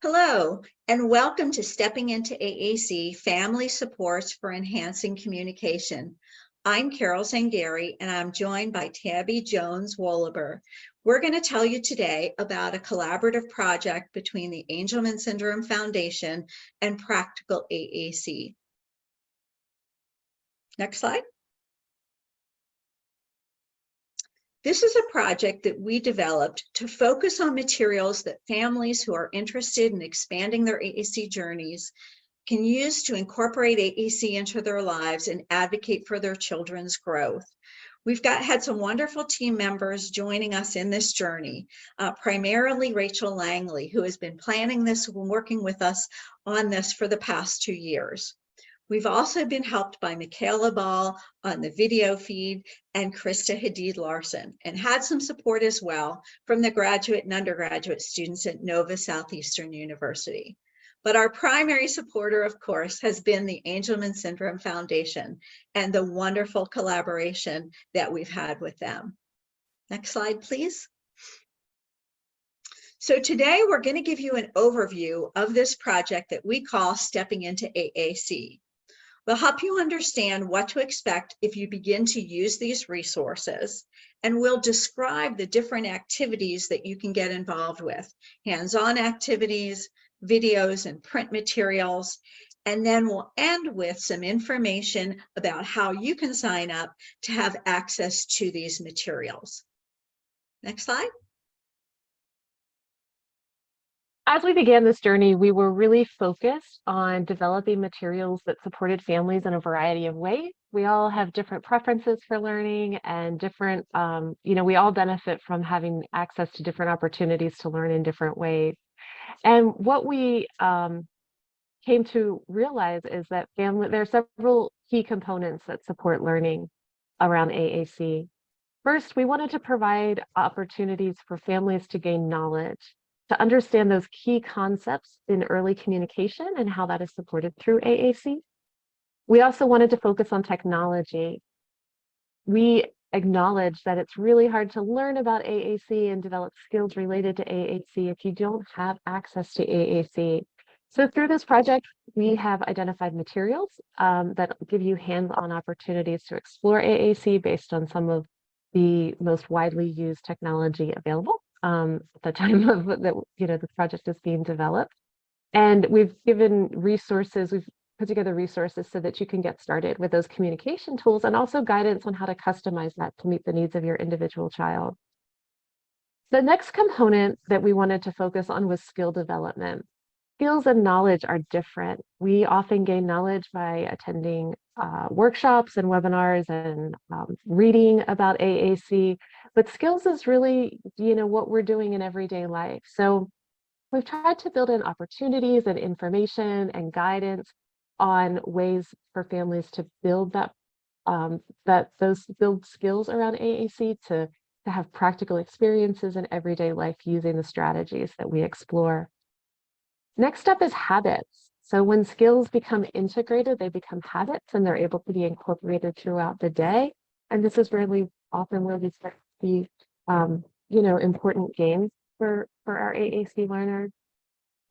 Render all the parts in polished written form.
Hello, and welcome to Stepping Into AAC Family Supports for Enhancing Communication. I'm Carole Zangari, and I'm joined by Tabi Jones-Wohleber. We're going to tell you today about a collaborative project between the Angelman Syndrome Foundation and Practical AAC. Next slide. This is a project that we developed to focus on materials that families who are interested in expanding their AAC journeys can use to incorporate AAC into their lives and advocate for their children's growth. We've had some wonderful team members joining us in this journey, primarily Rachel Langley, who has been planning this and working with us on this for the past 2 years. We've also been helped by Michaela Ball on the video feed and Krista Hadid Larson, and had some support as well from the graduate and undergraduate students at Nova Southeastern University. But our primary supporter, of course, has been the Angelman Syndrome Foundation and the wonderful collaboration that we've had with them. Next slide, please. So today we're going to give you an overview of this project that we call Stepping Into AAC. We'll help you understand what to expect if you begin to use these resources, and we'll describe the different activities that you can get involved with, hands-on activities, videos and print materials, and then we'll end with some information about how you can sign up to have access to these materials. Next slide. As we began this journey, we were really focused on developing materials that supported families in a variety of ways. We all have different preferences for learning and different, we all benefit from having access to different opportunities to learn in different ways. And what we came to realize is that there are several key components that support learning around AAC. First, we wanted to provide opportunities for families to gain knowledge, to understand those key concepts in early communication and how that is supported through AAC. We also wanted to focus on technology. We acknowledge that it's really hard to learn about AAC and develop skills related to AAC if you don't have access to AAC. So through this project, we have identified materials that give you hands-on opportunities to explore AAC based on some of the most widely used technology available at the time of this project is being developed. And we've given resources, we've put together resources so that you can get started with those communication tools, and also guidance on how to customize that to meet the needs of your individual child. The next component that we wanted to focus on was skill development. Skills and knowledge are different. We often gain knowledge by attending workshops and webinars and reading about AAC, but skills is really, what we're doing in everyday life. So we've tried to build in opportunities and information and guidance on ways for families to build build skills around AAC, to have practical experiences in everyday life using the strategies that we explore. Next up is habits. So when skills become integrated, they become habits and they're able to be incorporated throughout the day. And this is really often where we start to see, important gains for our AAC learners.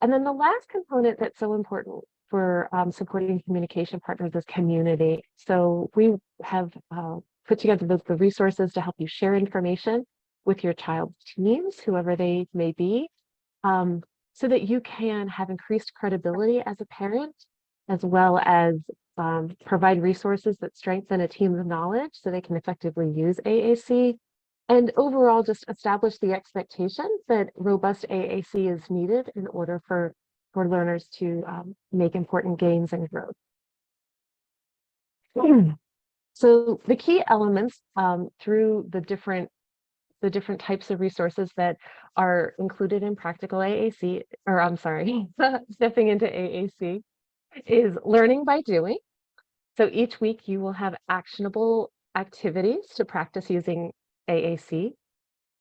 And then the last component that's so important for supporting communication partners is community. So we have put together the resources to help you share information with your child's teams, whoever they may be, so that you can have increased credibility as a parent, as well as provide resources that strengthen a team's knowledge so they can effectively use AAC, and overall just establish the expectation that robust AAC is needed in order for learners to make important gains and growth. So the key elements through the different types of resources that are included in Practical AAC, Stepping Into AAC, is learning by doing. So each week you will have actionable activities to practice using AAC.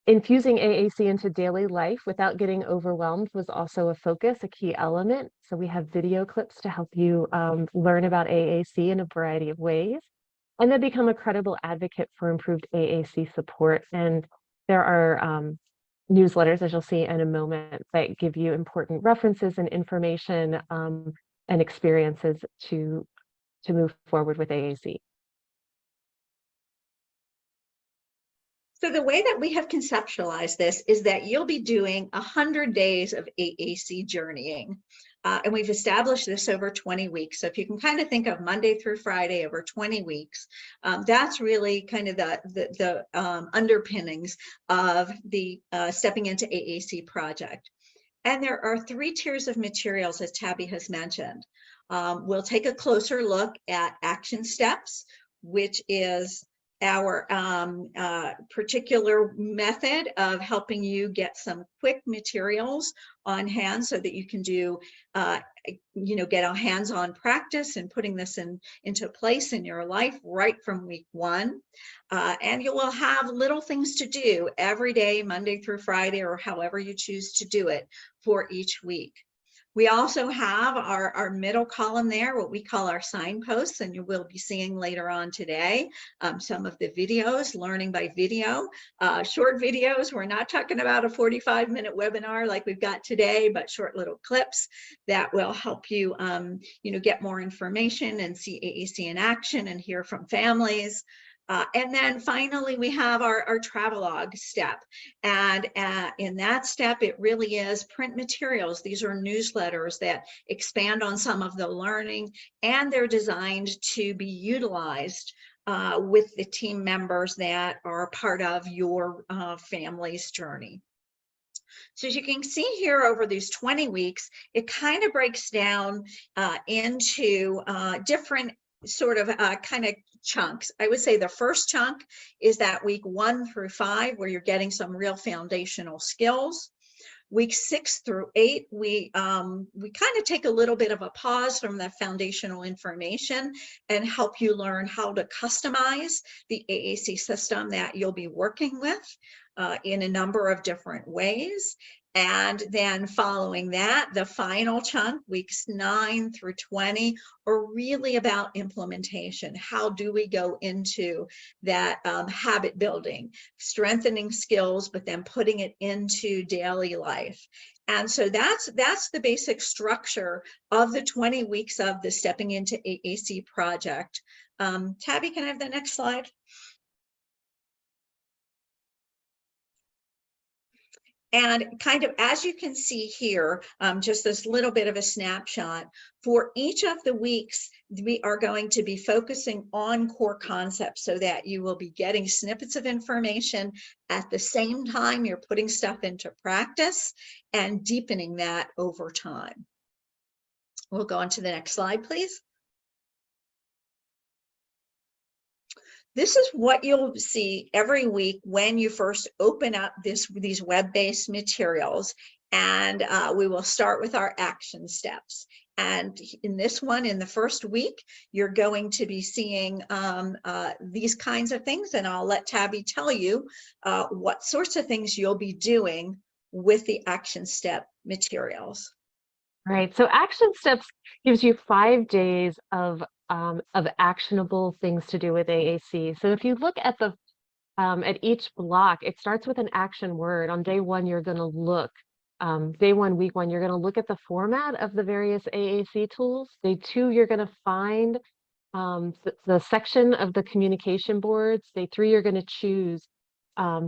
Infusing AAC into daily life without getting overwhelmed was also a focus, a key element. So we have video clips to help you learn about AAC in a variety of ways, and then become a credible advocate for improved AAC support. And there are newsletters, as you'll see in a moment, that give you important references and information and experiences to move forward with AAC. So the way that we have conceptualized this is that you'll be doing 100 days of AAC journeying. And we've established this over 20 weeks. So if you can kind of think of Monday through Friday over 20 weeks, that's really kind of the underpinnings of the Stepping Into AAC project. And there are 3 tiers of materials, as Tabi has mentioned. We'll take a closer look at action steps, which is our particular method of helping you get some quick materials on hand so that you can do, get a hands-on practice and putting this into place in your life right from week 1. And you will have little things to do every day, Monday through Friday, or however you choose to do it for each week. We also have our middle column there, what we call our signposts, and you will be seeing later on today some of the videos, learning by video, short videos. We're not talking about a 45-minute webinar like we've got today, but short little clips that will help you, get more information and see AAC in action and hear from families. And then finally, we have our travelogue step. And in that step, it really is print materials. These are newsletters that expand on some of the learning, and they're designed to be utilized with the team members that are part of your family's journey. So as you can see here over these 20 weeks, it kind of breaks down into different sort of kind of chunks. I would say the first chunk is that week 1 through 5, where you're getting some real foundational skills. Week 6 through 8, we kind of take a little bit of a pause from the foundational information and help you learn how to customize the AAC system that you'll be working with in a number of different ways. And then following that, the final chunk, weeks 9 through 20, are really about implementation. How do we go into that habit building, strengthening skills, but then putting it into daily life? And so that's the basic structure of the 20 weeks of the Stepping Into AAC project. Tabi, can I have the next slide? And kind of, as you can see here, just this little bit of a snapshot, for each of the weeks, we are going to be focusing on core concepts so that you will be getting snippets of information at the same time you're putting stuff into practice and deepening that over time. We'll go on to the next slide, please. This is what you'll see every week when you first open up these web-based materials, and we will start with our action steps. And in this one, in the first week, you're going to be seeing these kinds of things, and I'll let Tabi tell you what sorts of things you'll be doing with the action step materials. Right. So action steps gives you 5 days of actionable things to do with AAC. So if you look at the at each block, it starts with an action word. On day 1, you're going to look. Day 1, week 1, you're going to look at the format of the various AAC tools. Day 2, you're going to find the section of the communication boards. Day 3, you're going to choose.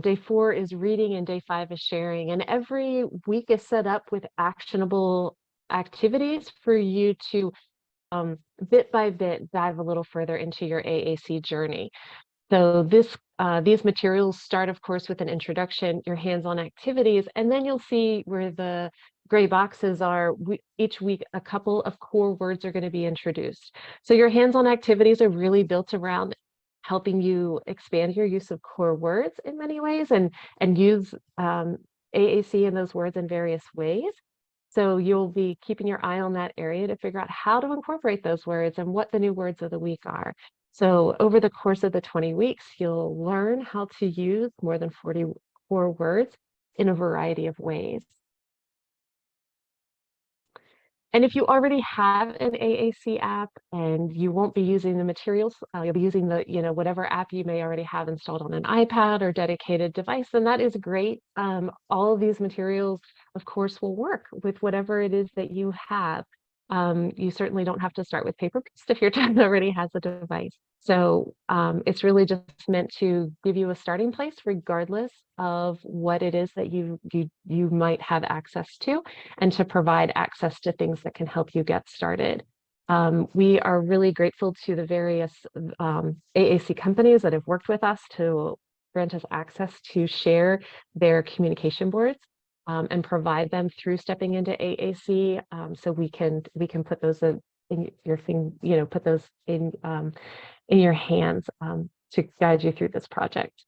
Day 4 is reading, and day 5 is sharing. And every week is set up with actionable activities for you to bit by bit dive a little further into your AAC journey. So these materials start, of course, with an introduction, your hands-on activities, and then you'll see where the gray boxes are. Each week, a couple of core words are going to be introduced. So your hands-on activities are really built around helping you expand your use of core words in many ways and use AAC and those words in various ways. So you'll be keeping your eye on that area to figure out how to incorporate those words and what the new words of the week are. So over the course of the 20 weeks, you'll learn how to use more than 40 core words in a variety of ways. And if you already have an AAC app and you won't be using the materials, you'll be using the, whatever app you may already have installed on an iPad or dedicated device, then that is great. All of these materials, of course, will work with whatever it is that you have. You certainly don't have to start with paper-based if your child already has a device. So it's really just meant to give you a starting place, regardless of what it is that you might have access to, and to provide access to things that can help you get started. We are really grateful to the various AAC companies that have worked with us to grant us access to share their communication boards and provide them through Stepping Into AAC, so we can put those in your thing, put those in your hands to guide you through this project.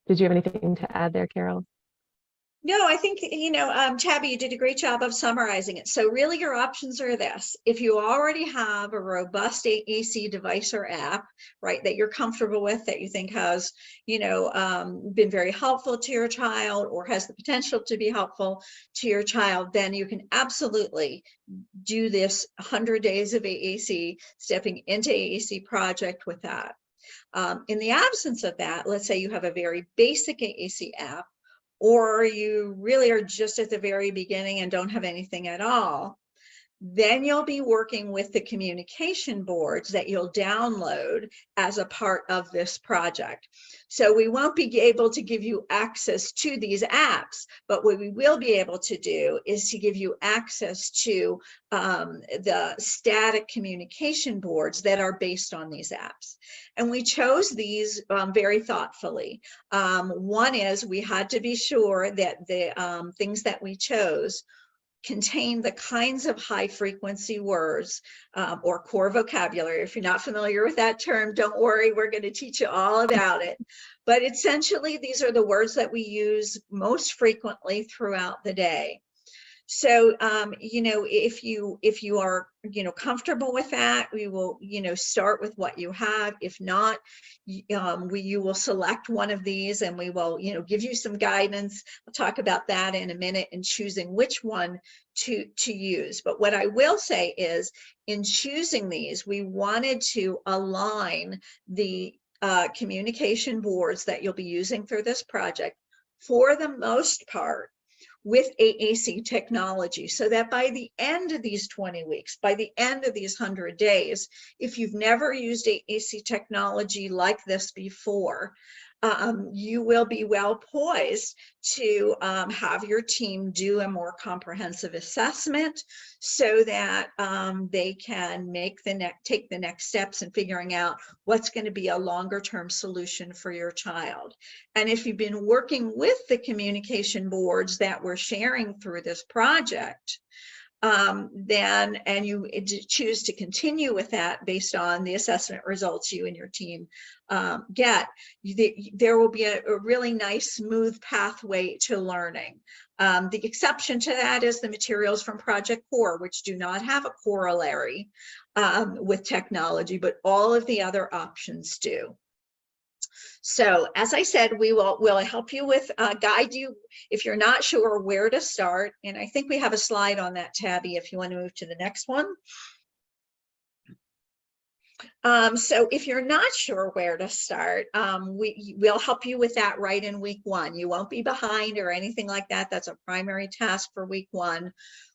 Did you have anything to add there, Carole? No, I think, Tabi, you did a great job of summarizing it. So really your options are this. If you already have a robust AAC device or app, right, that you're comfortable with, that you think has, been very helpful to your child or has the potential to be helpful to your child, then you can absolutely do this 100 days of AAC, Stepping Into AAC project with that. In the absence of that, let's say you have a very basic AAC app, or you really are just at the very beginning and don't have anything at all, then you'll be working with the communication boards that you'll download as a part of this project. So we won't be able to give you access to these apps, but what we will be able to do is to give you access to the static communication boards that are based on these apps. And we chose these very thoughtfully. One is we had to be sure that the things that we chose contain the kinds of high frequency words or core vocabulary. If you're not familiar with that term, don't worry, we're going to teach you all about it. But essentially, these are the words that we use most frequently throughout the day. So, if you are, comfortable with that, we will, start with what you have. If not, you will select one of these and we will, give you some guidance. I'll talk about that in a minute in choosing which one to use. But what I will say is in choosing these, we wanted to align the communication boards that you'll be using through this project for the most part with AAC technology, so that by the end of these 20 weeks, by the end of these 100 days, if you've never used AAC technology like this before, you will be well poised to have your team do a more comprehensive assessment so that they can take the next steps in figuring out what's going to be a longer term solution for your child. And if you've been working with the communication boards that we're sharing through this project, and you choose to continue with that based on the assessment results you and your team get, there will be a really nice, smooth pathway to learning. The exception to that is the materials from Project Core, which do not have a corollary with technology, but all of the other options do. So as I said, we'll help you with, guide you if you're not sure where to start. And I think we have a slide on that, Tabi, if you want to move to the next one. So if you're not sure where to start, we'll help you with that right in week 1. You won't be behind or anything like that. That's a primary task for week 1.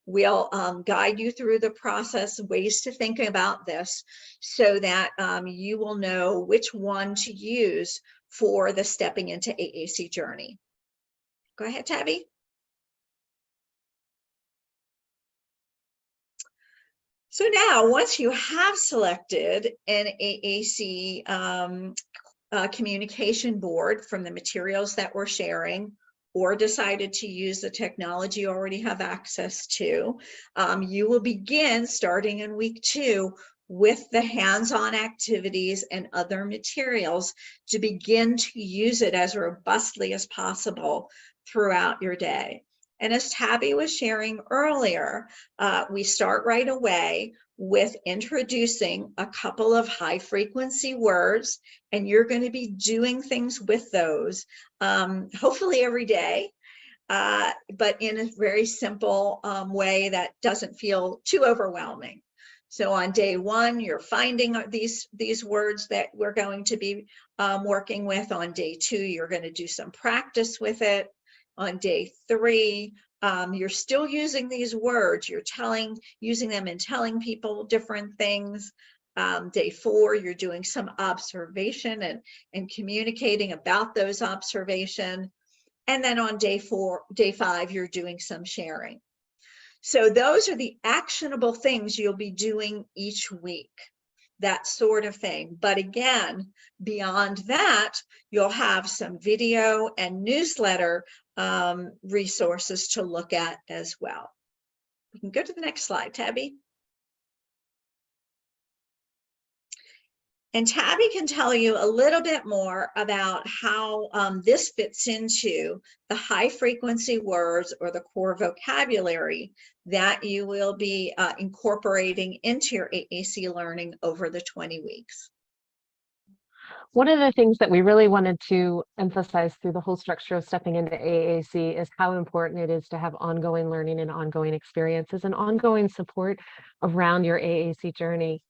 We'll guide you through the process, ways to think about this so that you will know which one to use for the Stepping Into AAC journey. Go ahead, Tabi. So now, once you have selected an AAC communication board from the materials that we're sharing, or decided to use the technology you already have access to, you will begin starting in week 2 with the hands-on activities and other materials to begin to use it as robustly as possible throughout your day. And as Tabi was sharing earlier, we start right away with introducing a couple of high frequency words, and you're going to be doing things with those, hopefully every day. but in a very simple way that doesn't feel too overwhelming. So on day one, you're finding these words that we're going to be working with. On day two, you're going to do some practice with it. On day three, you're still using these words. You're using them and telling people different things. Day four, you're doing some observation and communicating about those observations. And then on day five, you're doing some sharing. So those are the actionable things you'll be doing each week, that sort of thing. But again, beyond that, you'll have some video and newsletter resources to look at as well. We can go to the next slide, Tabi. And Tabi can tell you a little bit more about how this fits into the high frequency words or the core vocabulary that you will be incorporating into your AAC learning over the 20 weeks. One of the things that we really wanted to emphasize through the whole structure of stepping into AAC is how important it is to have ongoing learning and ongoing experiences and ongoing support around your AAC journey.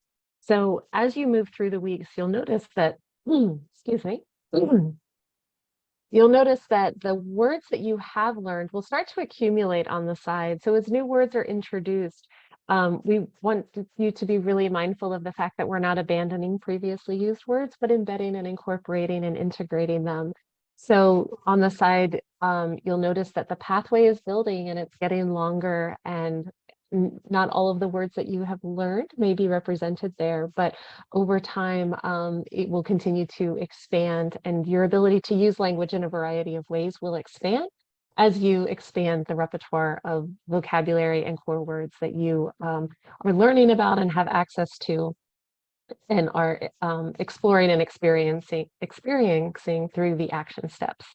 So as you move through the weeks, you'll notice that, excuse me, you'll notice that the words that you have learned will start to accumulate on the side. So as new words are introduced, we want you to be really mindful of the fact that we're not abandoning previously used words, but embedding and incorporating and integrating them. So on the side, you'll notice that the pathway is building and it's getting longer, and not all of the words that you have learned may be represented there, but over time, it will continue to expand, and your ability to use language in a variety of ways will expand as you expand the repertoire of vocabulary and core words that you are learning about and have access to and are exploring and experiencing through the action steps.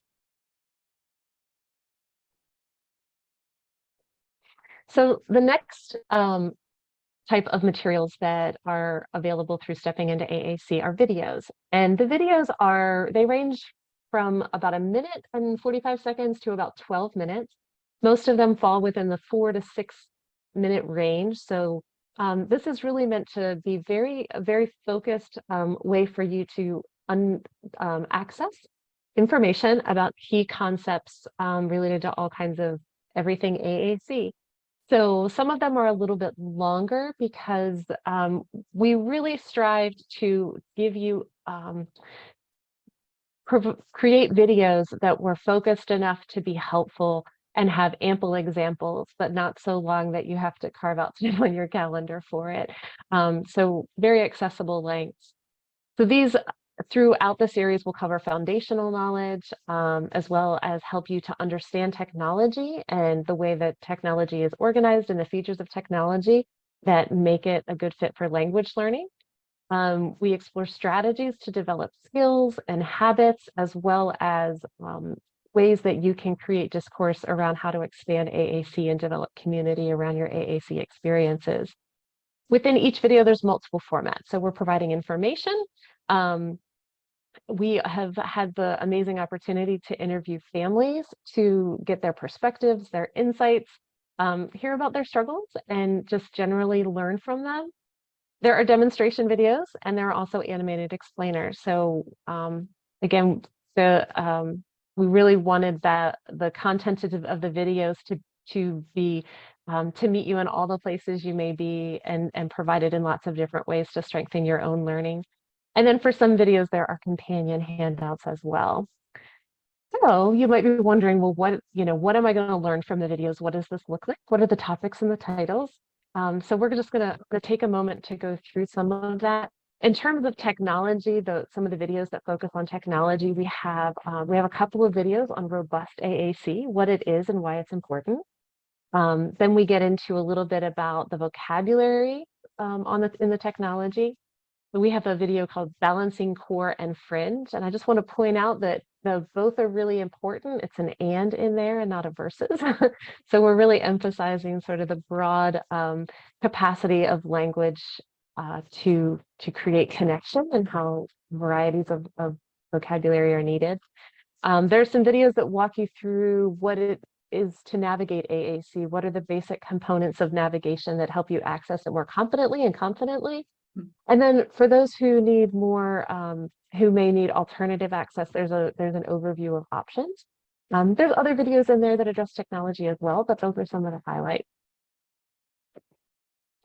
So the next type of materials that are available through stepping into AAC are videos. And the videos they range from about 1 minute and 45 seconds to about 12 minutes. Most of them fall within the 4 to 6 minute range. So this is really meant to be a very focused way for you to access information about key concepts related to all kinds of everything AAC. So some of them are a little bit longer because we really strived to give you create videos that were focused enough to be helpful and have ample examples, but not so long that you have to carve out time on your calendar for it. So very accessible lengths. So these throughout the series will cover foundational knowledge, as well as help you to understand technology and the way that technology is organized and the features of technology that make it a good fit for language learning. We explore strategies to develop skills and habits, as well as ways that you can create discourse around how to expand AAC and develop community around your AAC experiences. Within each video, there's multiple formats. So we're providing information. We have had the amazing opportunity to interview families to get their perspectives, their insights, hear about their struggles, and just generally learn from them. There are demonstration videos, and there are also animated explainers. So again, we really wanted the content of the videos to be to meet you in all the places you may be, and provided in lots of different ways to strengthen your own learning. And then for some videos, there are companion handouts as well. So you might be wondering, well, what am I going to learn from the videos? What does this look like? What are the topics and the titles? So we're just going to take a moment to go through some of that. In terms of technology, some of the videos that focus on technology, we have a couple of videos on robust AAC, what it is and why it's important. Then we get into a little bit about the vocabulary in the technology. We have a video called Balancing Core and Fringe, and I just want to point out that both are really important. It's an and in there and not a versus. So we're really emphasizing sort of the broad capacity of language to create connection and how varieties of vocabulary are needed. There's some videos that walk you through what it is to navigate AAC. What are the basic components of navigation that help you access it more confidently and confidently? And then for those who need more, who may need alternative access, there's an overview of options. There's other videos in there that address technology as well, but those are some of the highlights.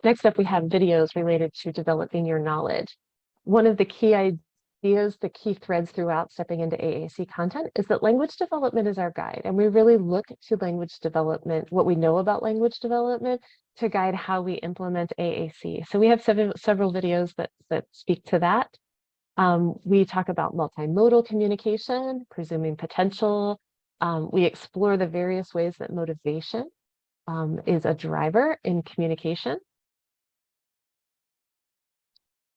Next up, we have videos related to developing your knowledge. One of the key ideas, the key threads throughout stepping into AAC content is that language development is our guide. And we really look to language development, what we know about language development, to guide how we implement AAC. So we have several videos that speak to that. We talk about multimodal communication, presuming potential. We explore the various ways that motivation is a driver in communication.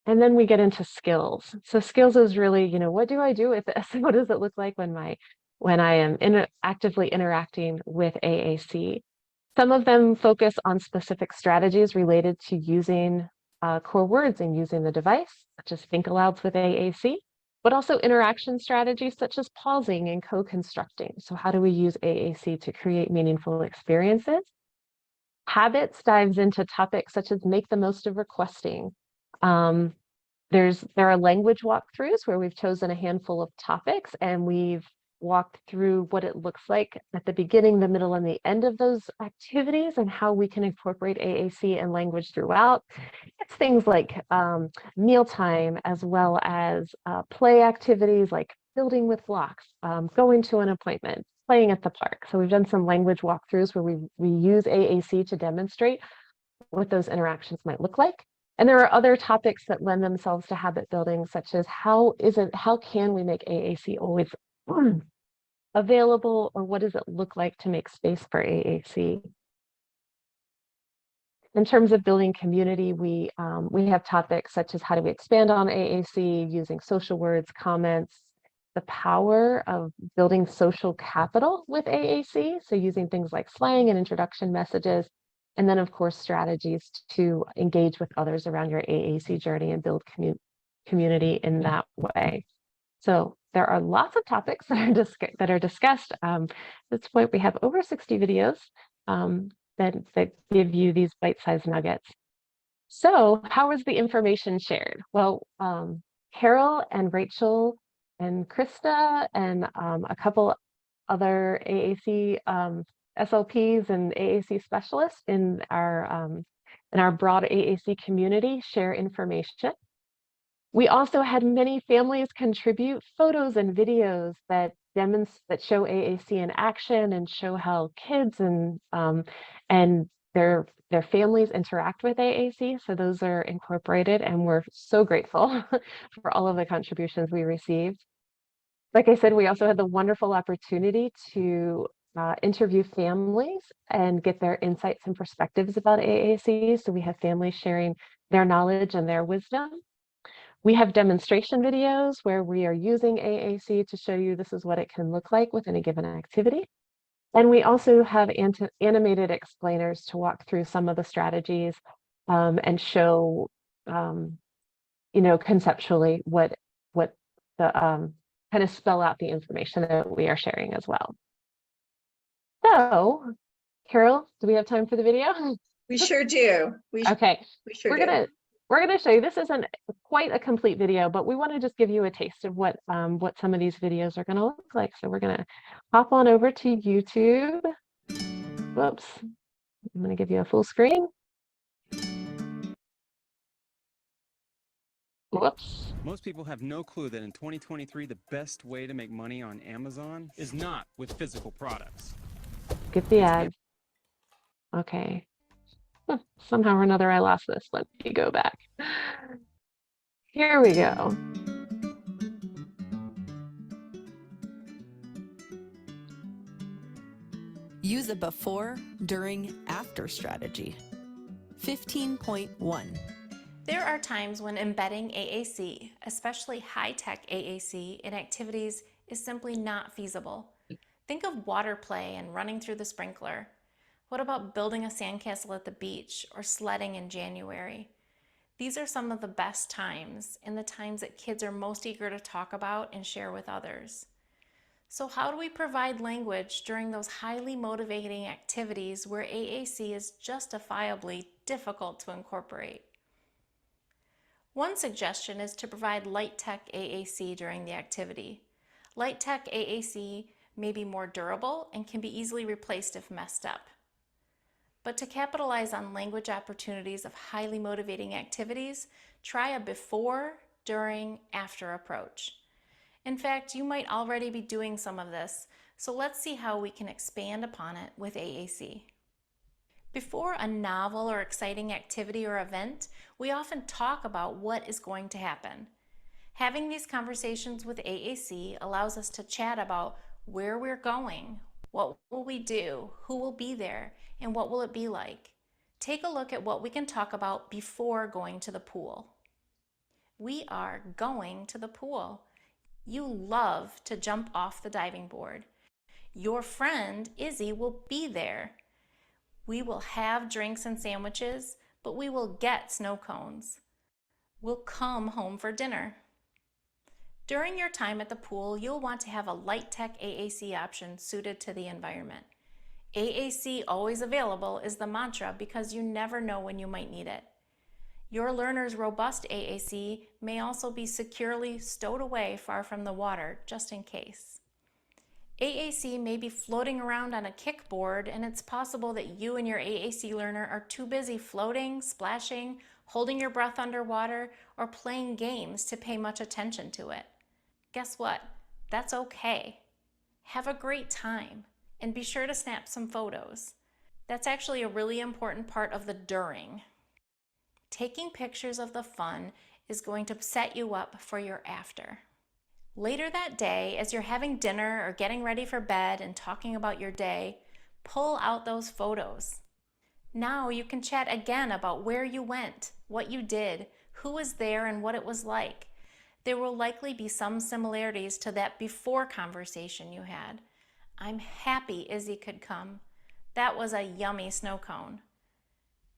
And then we get into skills. So skills is really, you know, what do I do with this? What does it look like when I am actively interacting with AAC? Some of them focus on specific strategies related to using core words and using the device, such as think alouds with AAC, but also interaction strategies such as pausing and co-constructing. So how do we use AAC to create meaningful experiences? Habits dives into topics such as make the most of requesting. There are language walkthroughs where we've chosen a handful of topics and we've walked through what it looks like at the beginning, the middle, and the end of those activities and how we can incorporate AAC and language throughout. It's things like mealtime, as well as play activities like building with blocks, going to an appointment, playing at the park. So we've done some language walkthroughs where we use AAC to demonstrate what those interactions might look like. And there are other topics that lend themselves to habit building, such as how can we make AAC always available, or what does it look like to make space for AAC? In terms of building community, we have topics such as how do we expand on AAC using social words, comments, the power of building social capital with AAC, so using things like slang and introduction messages, and then of course strategies to engage with others around your AAC journey and build community in that way. So there are lots of topics that are discussed. At this point, we have over 60 videos that give you these bite-sized nuggets. So how was the information shared? Well, Carole and Rachel and Krista and a couple other AAC SLPs and AAC specialists in our broad AAC community share information. We also had many families contribute photos and videos that show AAC in action and show how kids and their families interact with AAC. So those are incorporated, and we're so grateful for all of the contributions we received. Like I said, we also had the wonderful opportunity to interview families and get their insights and perspectives about AAC. So we have families sharing their knowledge and their wisdom. We have demonstration videos where we are using AAC to show you this is what it can look like within a given activity. And we also have animated explainers to walk through some of the strategies and show, conceptually what the kind of spell out the information that we are sharing as well. So, Carole, do we have time for the video? We sure do. Okay. We sure do. We're going to show you, this isn't quite a complete video, but we want to just give you a taste of what some of these videos are going to look like. So we're going to hop on over to YouTube. Whoops. I'm going to give you a full screen. Whoops. Most people have no clue that in 2023, the best way to make money on Amazon is not with physical products. Get the ad. Okay. Somehow or another, I lost this. Let me go back. Here we go. Use a before, during, after strategy. 15.1. There are times when embedding AAC, especially high-tech AAC, in activities is simply not feasible. Think of water play and running through the sprinkler. What about building a sandcastle at the beach or sledding in January? These are some of the best times and the times that kids are most eager to talk about and share with others. So how do we provide language during those highly motivating activities where AAC is justifiably difficult to incorporate? One suggestion is to provide light tech AAC during the activity. Light tech AAC may be more durable and can be easily replaced if messed up. But to capitalize on language opportunities of highly motivating activities, try a before, during, after approach. In fact, you might already be doing some of this, so let's see how we can expand upon it with AAC. Before a novel or exciting activity or event, we often talk about what is going to happen. Having these conversations with AAC allows us to chat about where we're going, what will we do, who will be there, and what will it be like. Take a look at what we can talk about before going to the pool. We are going to the pool. You love to jump off the diving board. Your friend, Izzy, will be there. We will have drinks and sandwiches, but we will get snow cones. We'll come home for dinner. During your time at the pool, you'll want to have a light tech AAC option suited to the environment. AAC always available is the mantra because you never know when you might need it. Your learner's robust AAC may also be securely stowed away far from the water, just in case. AAC may be floating around on a kickboard, and it's possible that you and your AAC learner are too busy floating, splashing, holding your breath underwater, or playing games to pay much attention to it. Guess what? That's okay. Have a great time, and be sure to snap some photos. That's actually a really important part of the during. Taking pictures of the fun is going to set you up for your after. Later that day, as you're having dinner or getting ready for bed and talking about your day, pull out those photos. Now you can chat again about where you went, what you did, who was there, and what it was like. There will likely be some similarities to that before conversation you had. I'm happy Izzy could come. That was a yummy snow cone.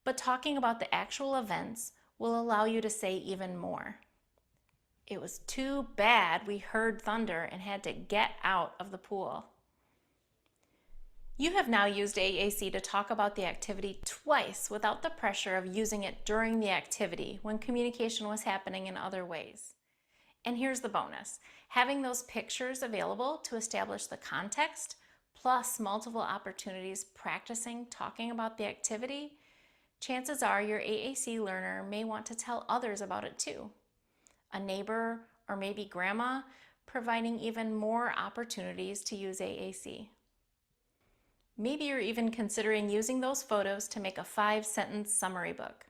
But talking about the actual events will allow you to say even more. It was too bad we heard thunder and had to get out of the pool. You have now used AAC to talk about the activity twice without the pressure of using it during the activity when communication was happening in other ways. And here's the bonus. Having those pictures available to establish the context, plus multiple opportunities practicing talking about the activity, chances are your AAC learner may want to tell others about it too. A neighbor or maybe grandma, providing even more opportunities to use AAC. Maybe you're even considering using those photos to make a 5-sentence summary book.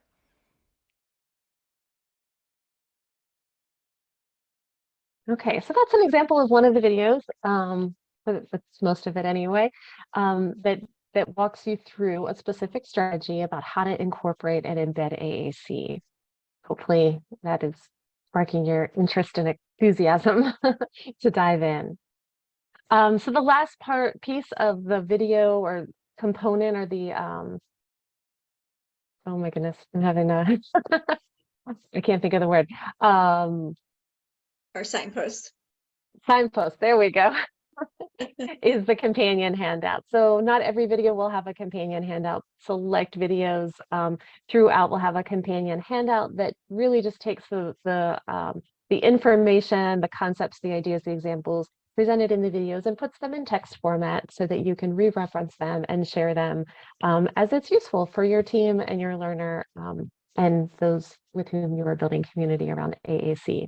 Okay, so that's an example of one of the videos, that's most of it anyway, that walks you through a specific strategy about how to incorporate and embed AAC. Hopefully that is sparking your interest and enthusiasm to dive in. So the last piece of the video or component are the, oh my goodness, I'm having a, I can't think of the word. Our signpost. Signpost, there we go. Is the companion handout. So not every video will have a companion handout. Select videos throughout will have a companion handout that really just takes the information, the concepts, the ideas, the examples presented in the videos and puts them in text format so that you can re-reference them and share them as it's useful for your team and your learner and those with whom you are building community around AAC.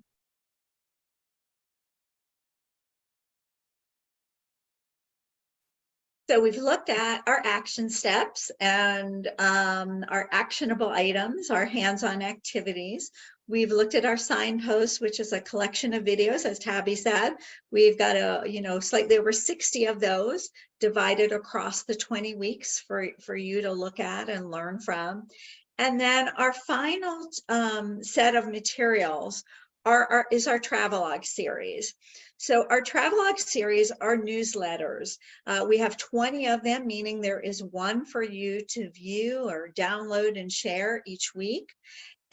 So we've looked at our action steps and our actionable items, our hands-on activities. We've looked at our signposts, which is a collection of videos, as Tabi said. We've got slightly over 60 of those divided across the 20 weeks for you to look at and learn from. And then our final set of materials is our travelogue series. So our travelogue series are newsletters. We have 20 of them, meaning there is one for you to view or download and share each week.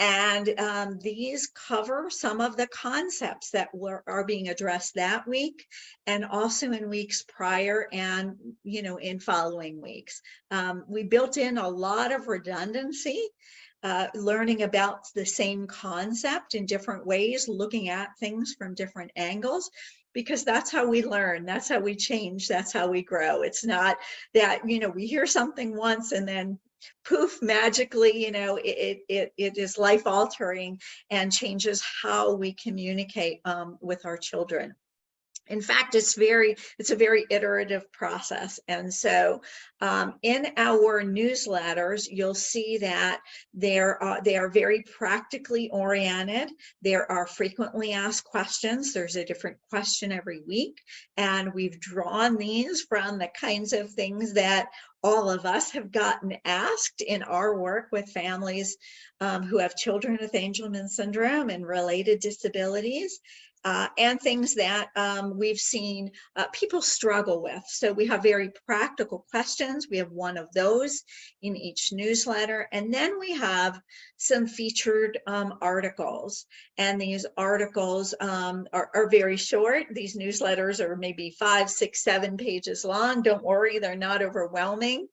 And these cover some of the concepts that are being addressed that week, and also in weeks prior, and in following weeks. We built in a lot of redundancy, learning about the same concept in different ways, looking at things from different angles, because that's how we learn, that's how we change, that's how we grow. It's not that we hear something once and then poof, magically, it is life altering and changes how we communicate with our children. In fact, it's a very iterative process. And so in our newsletters, you'll see that they are very practically oriented. There are frequently asked questions. There's a different question every week. And we've drawn these from the kinds of things that all of us have gotten asked in our work with families who have children with Angelman syndrome and related disabilities. And things that we've seen people struggle with. So we have very practical questions. We have one of those in each newsletter. And then we have some featured articles. And these articles are very short. These newsletters are maybe 5, 6, 7 pages long. Don't worry, they're not overwhelming.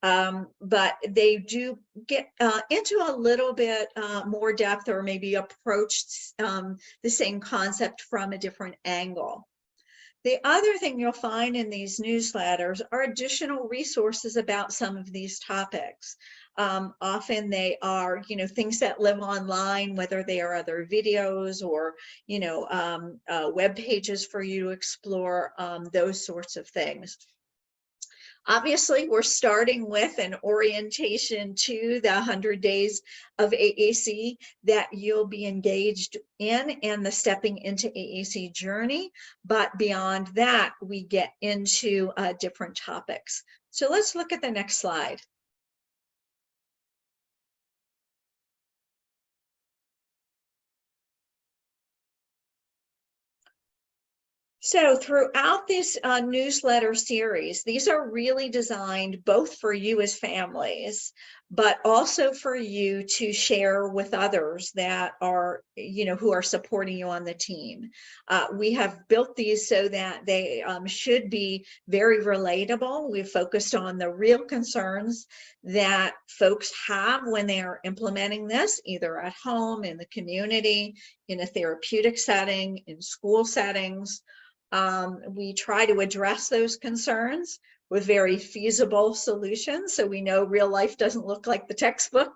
But they do get into a little bit more depth, or maybe approach the same concept from a different angle. The other thing you'll find in these newsletters are additional resources about some of these topics. Often they are, things that live online, whether they are other videos or, web pages for you to explore, those sorts of things. Obviously, we're starting with an orientation to the 100 days of AAC that you'll be engaged in, and the stepping into AAC journey. But beyond that, we get into different topics. So let's look at the next slide. So throughout this newsletter series, these are really designed both for you as families, but also for you to share with others that are, who are supporting you on the team. We have built these so that they should be very relatable. We've focused on the real concerns that folks have when they are implementing this, either at home, in the community, in a therapeutic setting, in school settings. We try to address those concerns with very feasible solutions. So we know real life doesn't look like the textbook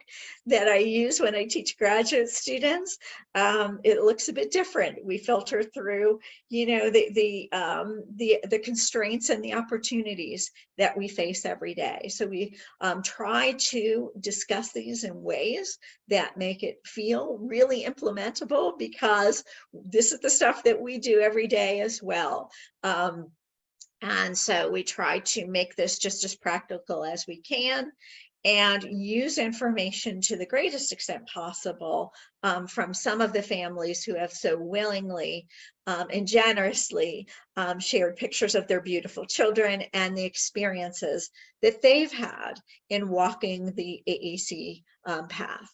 that I use when I teach graduate students. It looks a bit different. We filter through, the constraints and the opportunities that we face every day. So we try to discuss these in ways that make it feel really implementable, because this is the stuff that we do every day as well. And so we try to make this just as practical as we can, and use information to the greatest extent possible from some of the families who have so willingly and generously shared pictures of their beautiful children and the experiences that they've had in walking the AAC path.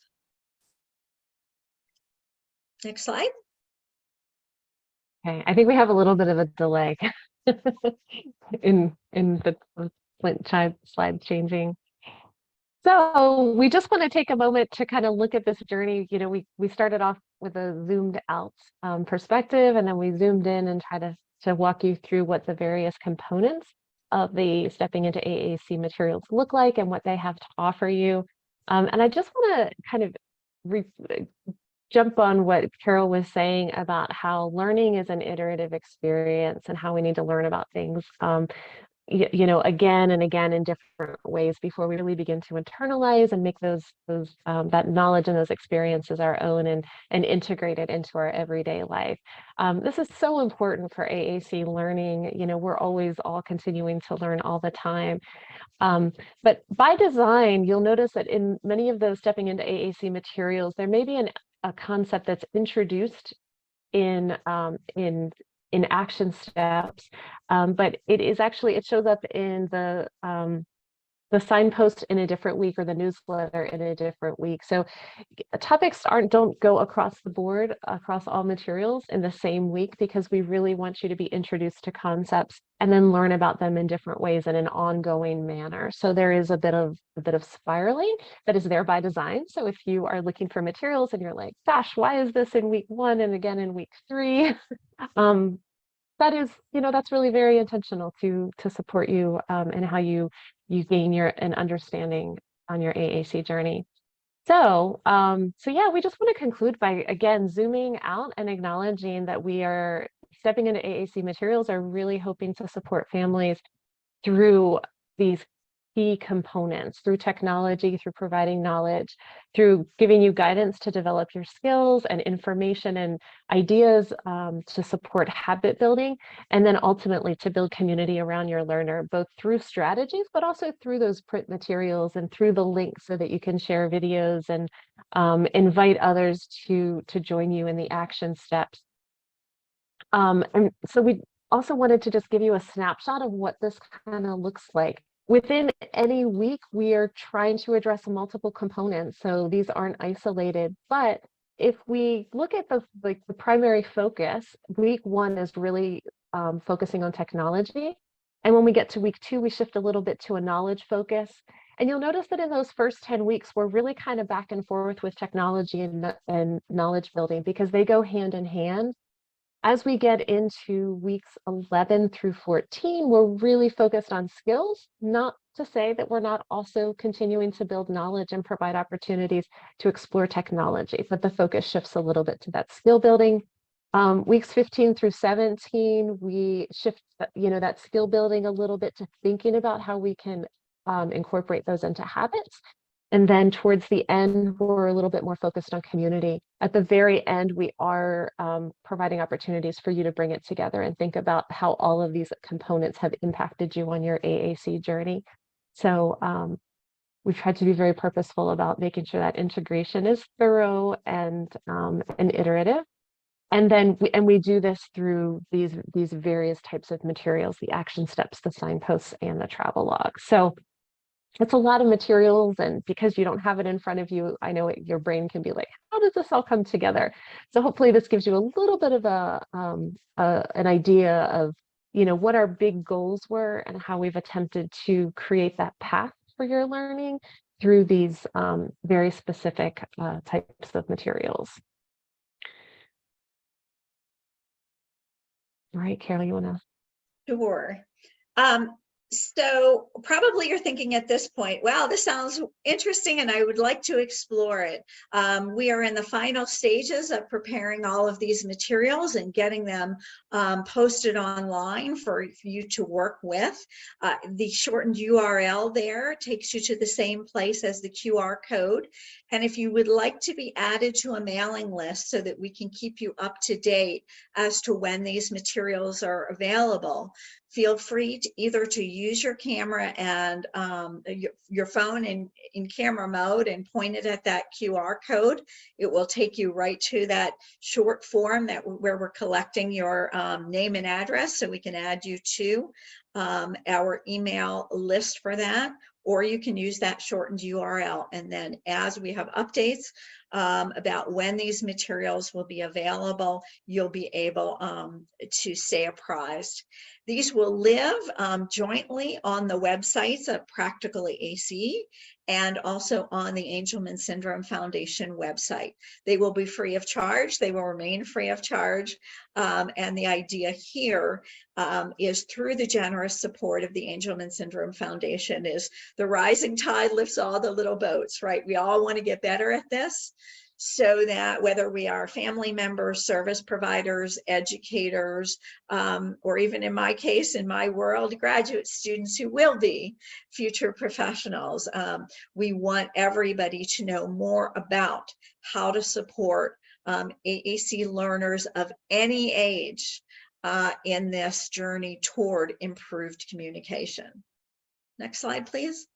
Next slide. Okay, I think we have a little bit of a delay in the slide changing. So we just want to take a moment to kind of look at this journey. We started off with a zoomed out perspective, and then we zoomed in and try to walk you through what the various components of the stepping into AAC materials look like and what they have to offer you. And I just want to kind of jump on what Carole was saying about how learning is an iterative experience and how we need to learn about things, again and again in different ways before we really begin to internalize and make that knowledge and those experiences our own and integrate it into our everyday life. This is so important for AAC learning. We're always all continuing to learn all the time. But by design, you'll notice that in many of those stepping into AAC materials, there may be a concept that's introduced in action steps, but it shows up in the the signpost in a different week or the newsletter in a different week. So topics don't go across the board, across all materials in the same week, because we really want you to be introduced to concepts and then learn about them in different ways in an ongoing manner. So there is a bit of spiraling that is there by design. So if you are looking for materials and you're like, gosh, why is this in week 1 and again in week 3? That is, that's really very intentional to support you and how you gain an understanding on your AAC journey. So yeah, we just want to conclude by, again, zooming out and acknowledging that we are stepping into AAC materials are really hoping to support families through these key components, through technology, through providing knowledge, through giving you guidance to develop your skills and information and ideas to support habit building, and then ultimately to build community around your learner, both through strategies, but also through those print materials and through the links so that you can share videos and invite others to join you in the action steps. And so we also wanted to just give you a snapshot of what this kind of looks like. Within any week, we are trying to address multiple components, so these aren't isolated. But if we look at the primary focus, week 1 is really focusing on technology. And when we get to week 2, we shift a little bit to a knowledge focus. And you'll notice that in those first 10 weeks, we're really kind of back and forth with technology and knowledge building, because they go hand in hand. As we get into weeks 11 through 14, we're really focused on skills, not to say that we're not also continuing to build knowledge and provide opportunities to explore technology, but the focus shifts a little bit to that skill building. Weeks 15 through 17, we shift, that skill building a little bit to thinking about how we can incorporate those into habits. And then towards the end, we're a little bit more focused on community. At the very end, we are providing opportunities for you to bring it together and think about how all of these components have impacted you on your AAC journey. So we've tried to be very purposeful about making sure that integration is thorough and iterative. And then we do this through these various types of materials, the action steps, the signposts, and the travel log. So it's a lot of materials, and because you don't have it in front of you, I know your brain can be like, how does this all come together? So hopefully this gives you a little bit of an idea of, what our big goals were and how we've attempted to create that path for your learning through these very specific types of materials. All right, Carole, you want to? Sure. So probably you're thinking at this point, wow, this sounds interesting and I would like to explore it. We are in the final stages of preparing all of these materials and getting them posted online for you to work with. The shortened URL there takes you to the same place as the QR code. And if you would like to be added to a mailing list so that we can keep you up to date as to when these materials are available, feel free to either to use your camera and your phone in camera mode and point it at that QR code. It will take you right to that short form where we're collecting your name and address so we can add you to our email list for that. Or you can use that shortened URL. And then as we have updates about when these materials will be available, you'll be able to stay apprised. These will live jointly on the websites of Practical AAC and also on the Angelman Syndrome Foundation website. They will be free of charge. They will remain free of charge. And the idea here is through the generous support of the Angelman Syndrome Foundation is the rising tide lifts all the little boats, right? We all want to get better at this, so that whether we are family members, service providers, educators, or even in my case, in my world, graduate students who will be future professionals, we want everybody to know more about how to support AAC learners of any age in this journey toward improved communication. Next slide, please.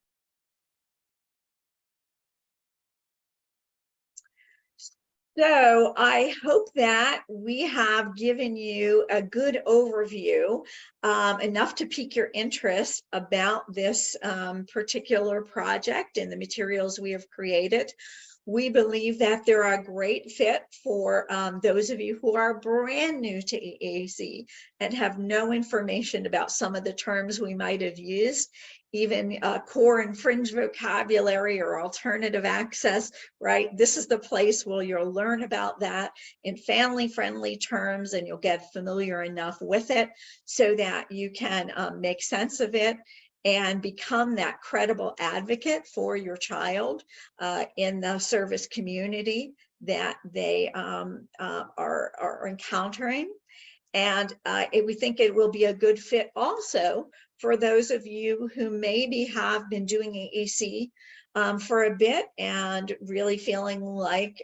So I hope that we have given you a good overview, enough to pique your interest about this particular project and the materials we have created. We believe that they're a great fit for those of you who are brand new to AAC and have no information about some of the terms we might have used, even core and fringe vocabulary or alternative access, right? This is the place where you'll learn about that in family-friendly terms, and you'll get familiar enough with it so that you can make sense of it and become that credible advocate for your child in the service community that they are encountering. And we think it will be a good fit also for those of you who maybe have been doing AAC for a bit and really feeling like,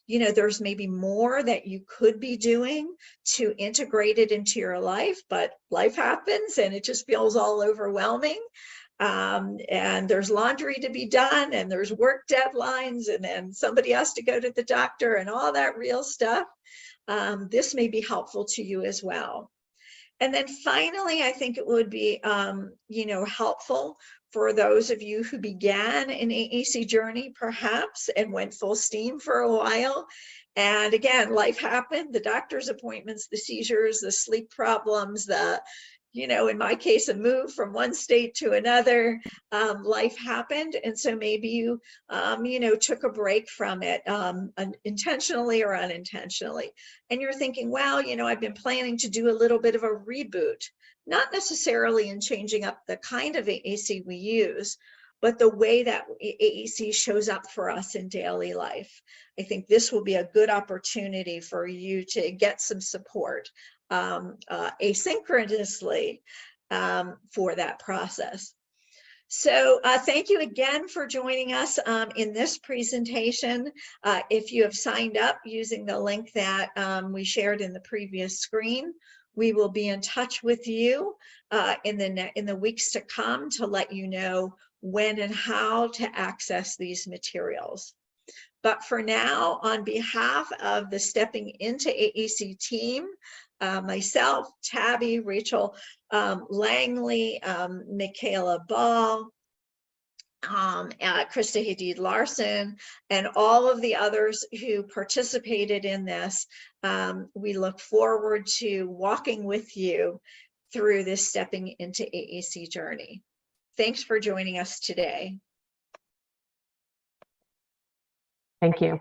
you know, there's maybe more that you could be doing to integrate it into your life, but life happens and it just feels all overwhelming. And there's laundry to be done, and there's work deadlines, and then somebody has to go to the doctor and all that real stuff. This may be helpful to you as well. And then finally, I think it would be, you know, helpful for those of you who began an AAC journey perhaps and went full steam for a while. And again, life happened, the doctor's appointments, the seizures, the sleep problems, the, you know, in my case, a move from one state to another, life happened. And so maybe you, you know, took a break from it intentionally or unintentionally. And you're thinking, well, you know, I've been planning to do a little bit of a reboot, not necessarily in changing up the kind of AAC we use, but the way that AAC shows up for us in daily life. I think this will be a good opportunity for you to get some support asynchronously for that process. So thank you again for joining us in this presentation. If you have signed up using the link that we shared in the previous screen, we will be in touch with you in the weeks to come to let you know when and how to access these materials. But for now, on behalf of the Stepping Into AAC team, myself, Tabi, Rachel Langley, Michaela Ball, Krista Hadid Larson, and all of the others who participated in this, we look forward to walking with you through this Stepping Into AAC journey. Thanks for joining us today. Thank you.